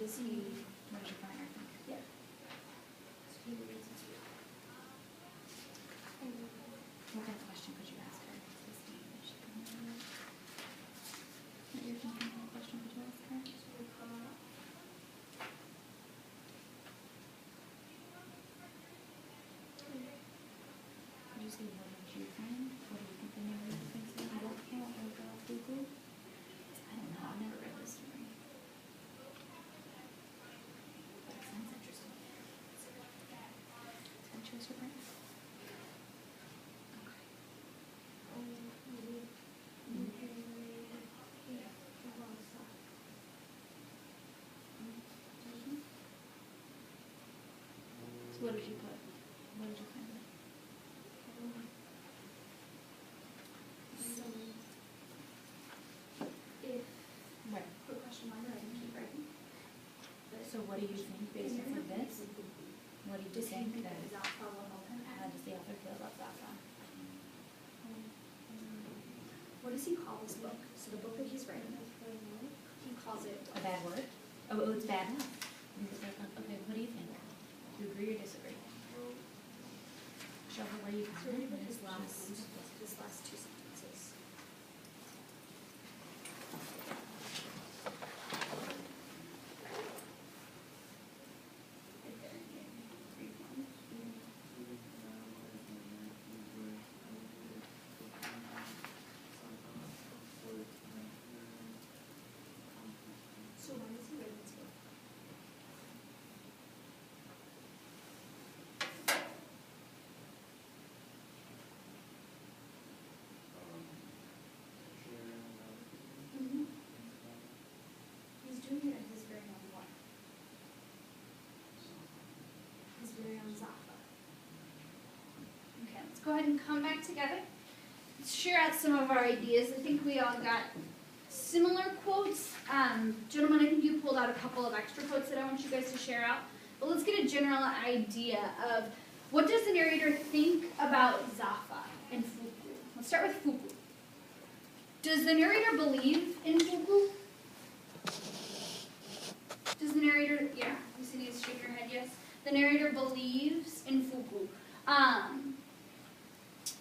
does he? What did you find? Yeah. So he reads it. What kind of question could you ask her? Is he, is she gonna know what you're thinking? What question could you ask her? Would you say, what did you find? What do you think the narrator thinks of Zafa or Fugu? I don't know. I've never read this story. But it sounds interesting. Can I choose your brain? So what did you put? What did you find? So, if, Right. put question mark, I can keep writing. So what do you think based off of this? What do you Does he think think that, that Zafa will help him? how does the author feel about Zafa? What does he call this book? So the book that he's writing, he calls it. A bad word? Oh, it's bad enough. Okay, what do you think? Do you agree or disagree? Show her where you So found read it. his last two sentences. Right there. Read one. So when is he writing this book? He's doing it at his very own what? His very own Zafa. Okay, let's go ahead and come back together. Let's share out some of our ideas. I think we all got similar quotes. Gentlemen, I think you pulled out a couple of extra quotes that I want you guys to share out. But let's get a general idea of what does the narrator think about Zafa and Fuku. Let's start with Fuku. Does the narrator believe in Fuku? Does the narrator, yeah, you see you shake your head, yes. The narrator believes in Fuku.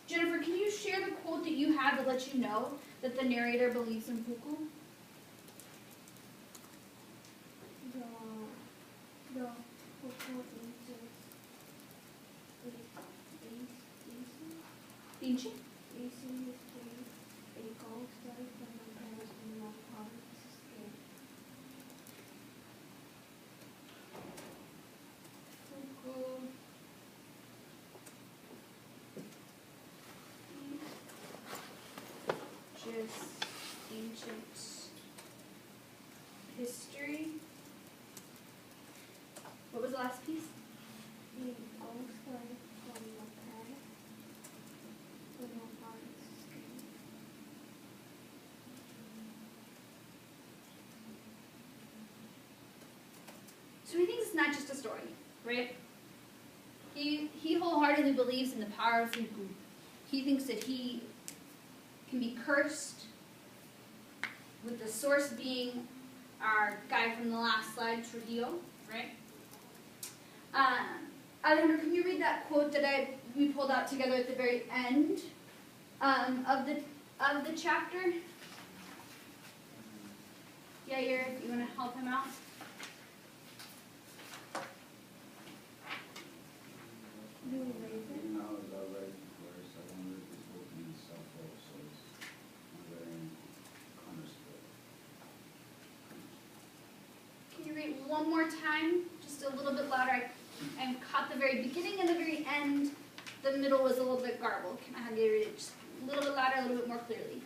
Jennifer, can you share the quote that you have that lets you know that the narrator believes in Fuku? Dinchi? Fuku. Just ancient history. What was the last piece? So he thinks it's not just a story, right? He wholeheartedly believes in the power of Fuku. He thinks that he can be cursed, with the source being our guy from the last slide, Trujillo, right? Alejandro, can you read that quote that we pulled out together at the very end of the chapter? Yair, if you want to help him out. Can you read one more time, just a little bit louder? I caught the very beginning and the very end. The middle was a little bit garbled. Can I have you read it just a little bit louder, a little bit more clearly?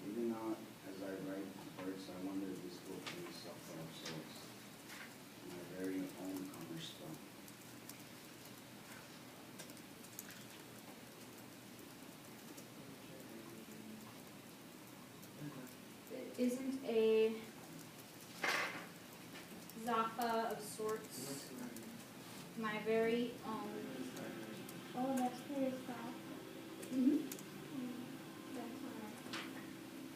Even now, as I write words, I wonder if this book will suffer of sorts, my very own cornerstone. It isn't a Zafa of sorts, my very own. Oh, that's very soft. Mm-hmm. That's alright.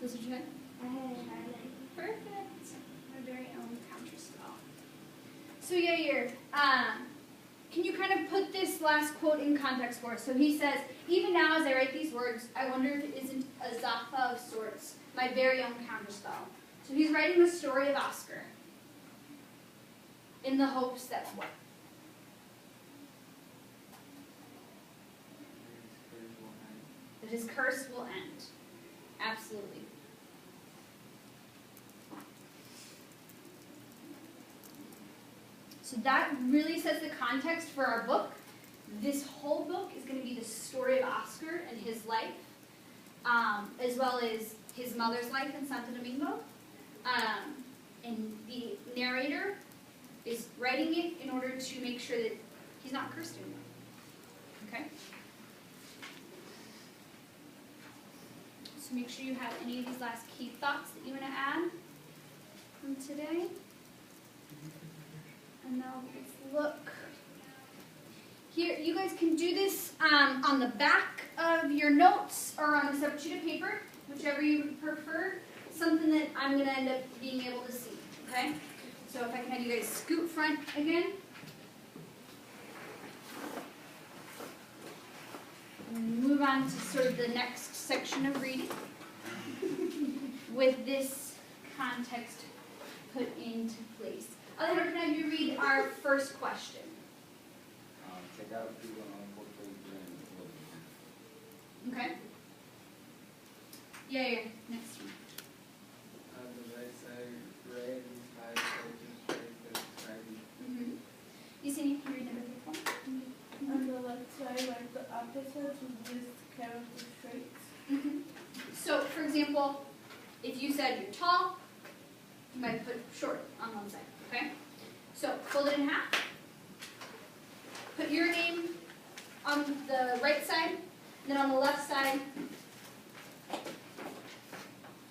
That's what you had? I had it highlighted. Perfect. My very own counterspell. So Yair, can you kind of put this last quote in context for us? So he says, even now as I write these words, I wonder if it isn't a Zappa of sorts, my very own counterspell. So he's writing the story of Oscar in the hopes that what? That his curse will end. Absolutely. So that really sets the context for our book. This whole book is going to be the story of Oscar and his life, as well as his mother's life in Santo Domingo. And the narrator is writing it in order to make sure that he's not cursed anymore. Okay? So make sure you have any of these last key thoughts that you want to add from today. And now let's look. Here, you guys can do this on the back of your notes or on a separate sheet of paper, whichever you prefer. Something that I'm going to end up being able to see, okay? So if I can have you guys scoot front again. And move on to sort of the next section of reading with this context put into place. Alejandro, can I have you read our first question? Check out Google on Okay. Yeah, next one. On the right side, red and 5 pages straight describing. Mm-hmm. Yesenia, can you read number 3? On the left side, like the opposites with this character traits. Mm-hmm. So, for example, if you said you're tall, you might put short on one side, okay? So, fold it in half. Put your name on the right side, then on the left side,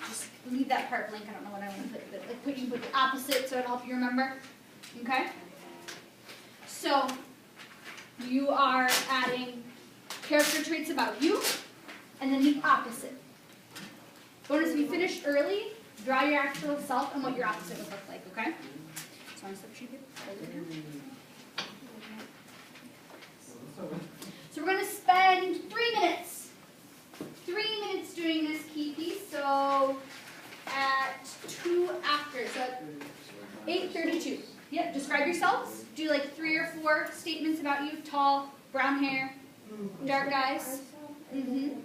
just leave that part blank. I don't know what I want to put, but like you put the opposite so it'll help you remember, okay? So, you are adding character traits about you, and then the opposite. Bonus, if you finished early, draw your actual self and what your opposite would look like, okay? So on a separate sheet of paper, fold it in. So we're going to spend 3 minutes. 3 minutes doing this key piece, so at 2 after, so at 8:32. Yep, describe yourselves. Do like 3 or 4 statements about you. Tall, brown hair, dark eyes. Mm-hmm.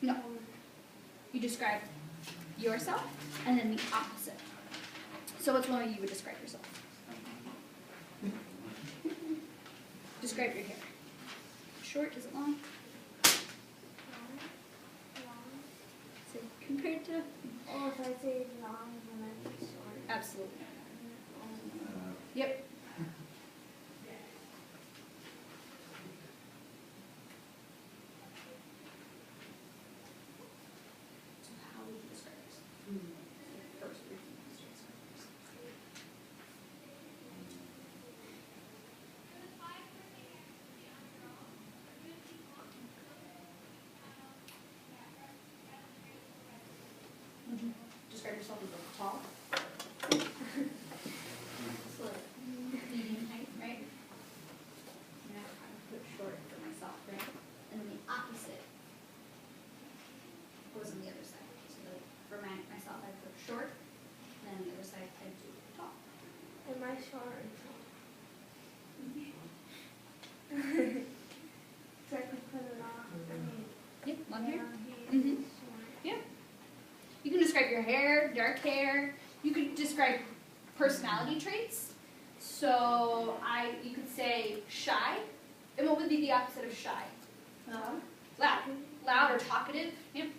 No. You describe yourself, and then the opposite. So what's one way you would describe yourself? Describe your hair. Short, is it long? So compared to? Oh, if I say long, then I be short. Absolutely. Yep. So how would you describe yourself? First, we can describe yourself. Would you describe yourself as like tall? So like medium height, right? And I would put short for myself, right? And then the opposite was on the other side. So like for myself, I put short, and then on the other side, I do tall. Am I short or tall? So I could put it on. I mean, Yep, long hair. long hair, Mhm. short. Yeah. You can describe your hair, dark hair. You could describe personality traits. So you could say shy. And what would be the opposite of shy? Loud. Loud or talkative. Yep.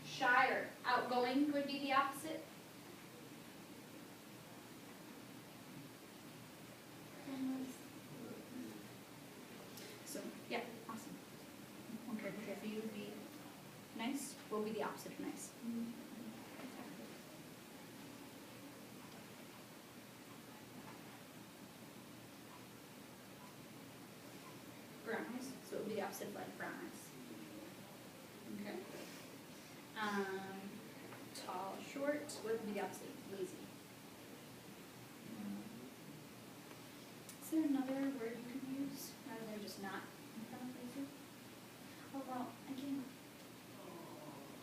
Shy or outgoing would be the opposite. So, yeah, awesome. One character trait for you would be nice. What would be the opposite of nice? Brown eyes. So it would be the opposite of like brown eyes. Okay. Tall, short. What would be the opposite of lazy? there another word you can use rather than just not in front of places? Oh, well, again,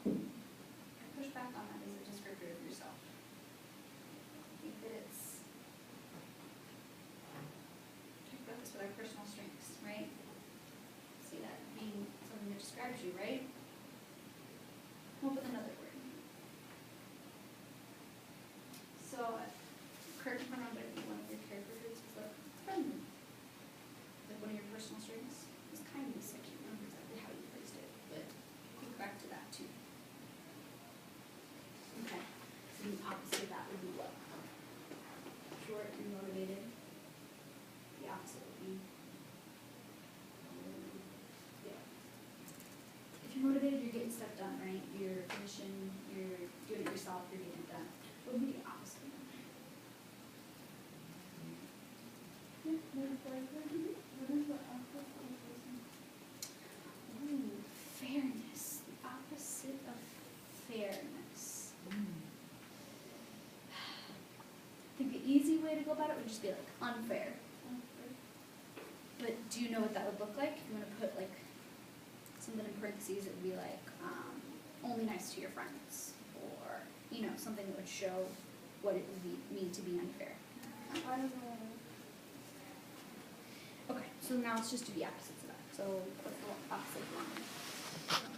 I push back on that as a descriptor of yourself. I think that it's, talk about this with our personal strengths, right? See that being something that describes you, right? Come up with another word. So, correct me if I'm wrong, but I think one of your character traits was like friendly. Like one of your personal strengths was kindness. I can't remember exactly how you phrased it, but think back to that too. Okay, so the opposite of that would be what? Short and motivated. The opposite would be. Yeah. If you're motivated, you're getting stuff done, right? You're finishing, you're doing it yourself, you're getting it done. What would be the opposite of that? Yeah, motorcycle. What is the opposite of person? Ooh, fairness. The opposite of fairness. I think the easy way to go about it would just be like unfair. But do you know what that would look like? If you want to put like something in parentheses, it would be like only nice to your friends, or you know, something that would show what it would mean to be unfair. I don't know. Okay, so now let's just do the opposites of that. So what's the opposite of one?